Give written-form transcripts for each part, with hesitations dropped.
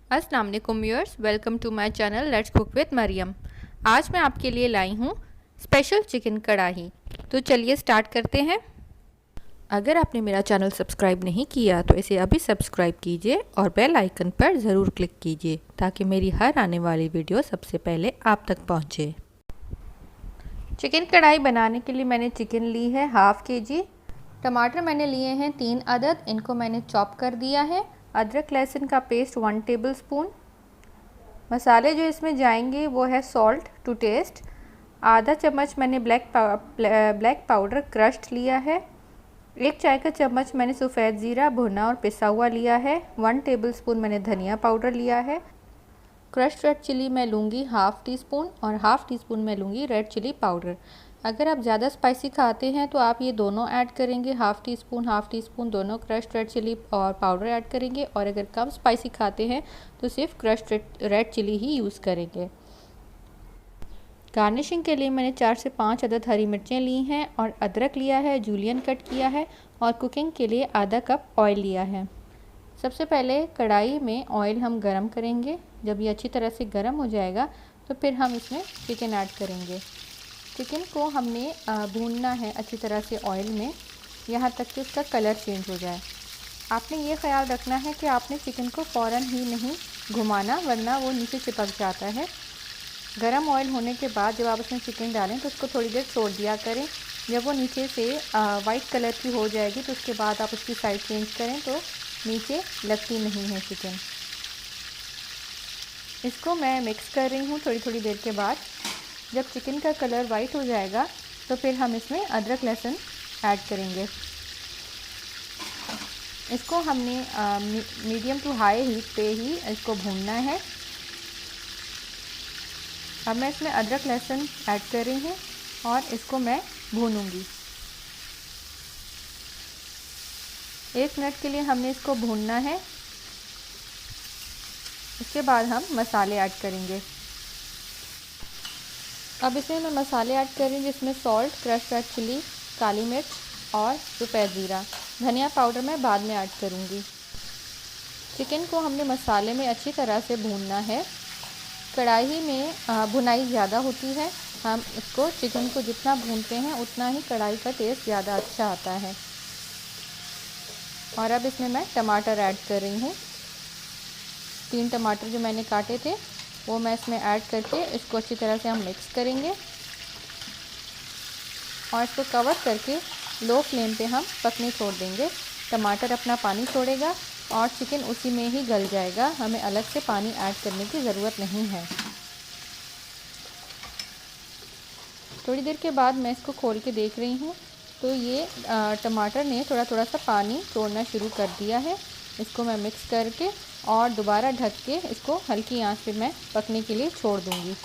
अस्सलाम वालेकुम viewers, welcome to my channel let's cook with Mariam. आज मैं आपके लिए लाई हूँ स्पेशल चिकन कढ़ाई। तो चलिए स्टार्ट करते हैं। अगर आपने मेरा चैनल सब्सक्राइब नहीं किया तो इसे अभी सब्सक्राइब कीजिए और बेल आइकन पर ज़रूर क्लिक कीजिए ताकि मेरी हर आने वाली वीडियो सबसे पहले आप तक पहुँचे। चिकन कढ़ाई बनाने के लिए मैंने चिकन ली है हाफ़ kg। टमाटर मैंने लिए हैं 3 अदद, इनको मैंने चॉप कर दिया है। अदरक लहसुन का पेस्ट 1 टेबलस्पून। मसाले जो इसमें जाएंगे वो है सॉल्ट टू टेस्ट। आधा चम्मच मैंने ब्लैक पाउडर क्रश्ड लिया है। 1 चाय का चम्मच मैंने सफ़ेद ज़ीरा भुना और पिसा हुआ लिया है। 1 टेबलस्पून मैंने धनिया पाउडर लिया है। क्रश्ड रेड चिली मैं लूँगी हाफ़ टी स्पून और हाफ़ टी स्पून मैं लूँगी रेड चिली पाउडर। अगर आप ज़्यादा स्पाइसी खाते हैं तो आप ये दोनों ऐड करेंगे, हाफ़ टी स्पून दोनों क्रश्ड रेड चिली और पाउडर ऐड करेंगे। और अगर कम स्पाइसी खाते हैं तो सिर्फ क्रश्ड रेड चिली ही यूज़ करेंगे। गार्निशिंग के लिए मैंने 4 से 5 अदद हरी मिर्चें ली हैं और अदरक लिया है, जूलियन कट किया है और कुकिंग के लिए आधा कप ऑयल लिया है। सबसे पहले कढ़ाई में ऑयल हम गरम करेंगे। जब ये अच्छी तरह से गरम हो जाएगा तो फिर हम इसमें चिकन ऐड करेंगे। चिकन को हमने भूनना है अच्छी तरह से ऑयल में, यहाँ तक कि उसका कलर चेंज हो जाए। आपने ये ख्याल रखना है कि आपने चिकन को फ़ौरन ही नहीं घुमाना, वरना वो नीचे चिपक जाता है। गरम ऑयल होने के बाद जब आप उसमें चिकन डालें तो उसको थोड़ी देर छोड़ दिया करें। जब वो नीचे से वाइट कलर की हो जाएगी तो उसके बाद आप उसकी साइड चेंज करें तो नीचे लगती नहीं है चिकन। इसको मैं मिक्स कर रही हूँ थोड़ी थोड़ी देर के बाद। जब चिकन का कलर वाइट हो जाएगा तो फिर हम इसमें अदरक लहसुन ऐड करेंगे। इसको हमने मीडियम टू हाई हीट पे ही इसको भूनना है। अब मैं इसमें अदरक लहसुन ऐड कर रही हूँ और इसको मैं भूनूंगी। 1 मिनट के लिए हमने इसको भूनना है। इसके बाद हम मसाले ऐड करेंगे। अब इसमें मैं मसाले ऐड कर रही हूँ जिसमें सॉल्ट, क्रश्ड रेड चिली, काली मिर्च और सफ़ेद ज़ीरा। धनिया पाउडर मैं बाद में ऐड करूँगी। चिकन को हमने मसाले में अच्छी तरह से भूनना है। कढ़ाई में भुनाई ज़्यादा होती है। हम इसको चिकन को जितना भूनते हैं उतना ही कढ़ाई का टेस्ट ज़्यादा अच्छा आता है। और अब इसमें मैं टमाटर ऐड कर रही हूँ। 3 टमाटर जो मैंने काटे थे वो मैं इसमें ऐड करके इसको अच्छी तरह से हम मिक्स करेंगे और इसको कवर करके लो फ्लेम पे हम पकने छोड़ देंगे। टमाटर अपना पानी छोड़ेगा और चिकन उसी में ही गल जाएगा। हमें अलग से पानी ऐड करने की ज़रूरत नहीं है। थोड़ी देर के बाद मैं इसको खोल के देख रही हूँ तो ये टमाटर ने थोड़ा थोड़ा सा पानी छोड़ना शुरू कर दिया है। इसको मैं मिक्स करके और दोबारा ढक के इसको हल्की आंच पे मैं पकने के लिए छोड़ दूँगी।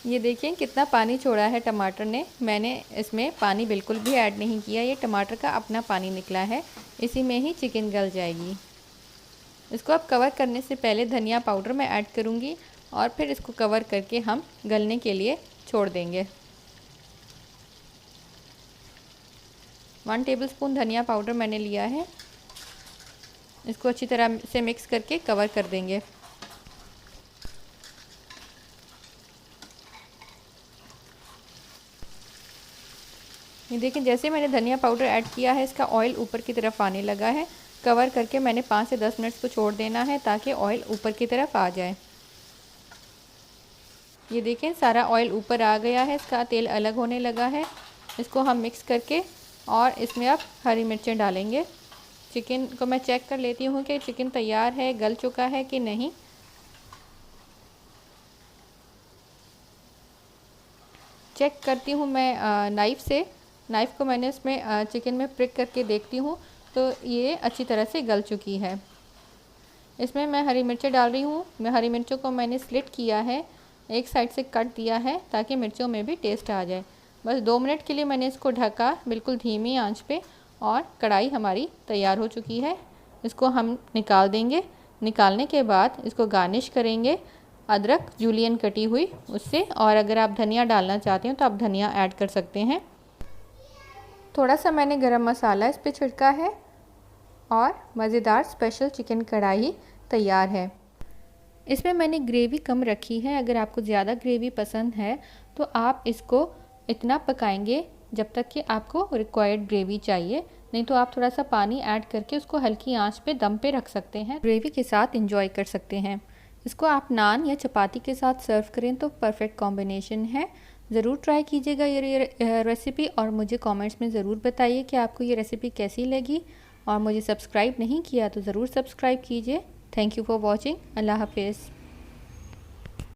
ये देखिए कितना पानी छोड़ा है टमाटर ने। मैंने इसमें पानी बिल्कुल भी ऐड नहीं किया, ये टमाटर का अपना पानी निकला है। इसी में ही चिकन गल जाएगी। इसको अब कवर करने से पहले धनिया पाउडर मैं ऐड करूँगी और फिर इसको कवर करके हम गलने के लिए छोड़ देंगे। 1 टेबलस्पून धनिया पाउडर मैंने लिया है। इसको अच्छी तरह से मिक्स करके कवर कर देंगे। ये देखिए जैसे मैंने धनिया पाउडर ऐड किया है इसका ऑयल ऊपर की तरफ आने लगा है। कवर करके मैंने 5 से 10 मिनट को छोड़ देना है ताकि ऑयल ऊपर की तरफ आ जाए। ये देखें सारा ऑयल ऊपर आ गया है, इसका तेल अलग होने लगा है। इसको हम मिक्स करके और इसमें अब हरी मिर्चें डालेंगे। चिकन को मैं चेक कर लेती हूँ कि चिकन तैयार है, गल चुका है कि नहीं। चेक करती हूँ मैं नाइफ़ से। नाइफ़ को मैंने इसमें चिकन में प्रिक करके देखती हूँ तो ये अच्छी तरह से गल चुकी है। इसमें मैं हरी मिर्चें डाल रही हूँ। मैं हरी मिर्चों को मैंने स्लिट किया है, एक साइड से कट दिया है ताकि मिर्चों में भी टेस्ट आ जाए। बस 2 मिनट के लिए मैंने इसको ढका बिल्कुल धीमी आंच पे और कढ़ाई हमारी तैयार हो चुकी है। इसको हम निकाल देंगे। निकालने के बाद इसको गार्निश करेंगे अदरक जूलियन कटी हुई उससे, और अगर आप धनिया डालना चाहते हैं तो आप धनिया ऐड कर सकते हैं। थोड़ा सा मैंने गरम मसाला इस पे छिड़का है और मज़ेदार स्पेशल चिकन कढ़ाई तैयार है। इसमें मैंने ग्रेवी कम रखी है। अगर आपको ज़्यादा ग्रेवी पसंद है तो आप इसको इतना पकाएंगे जब तक कि आपको रिक्वायर्ड ग्रेवी चाहिए, नहीं तो आप थोड़ा सा पानी ऐड करके उसको हल्की आंच पे दम पे रख सकते हैं, ग्रेवी के साथ एंजॉय कर सकते हैं। इसको आप नान या चपाती के साथ सर्व करें तो परफेक्ट कॉम्बिनेशन है। ज़रूर ट्राई कीजिएगा ये रेसिपी और मुझे कमेंट्स में ज़रूर बताइए कि आपको ये रेसिपी कैसी लगी। और मुझे सब्सक्राइब नहीं किया तो ज़रूर सब्सक्राइब कीजिए। Thank you for watching. अल्लाह हाफिज़।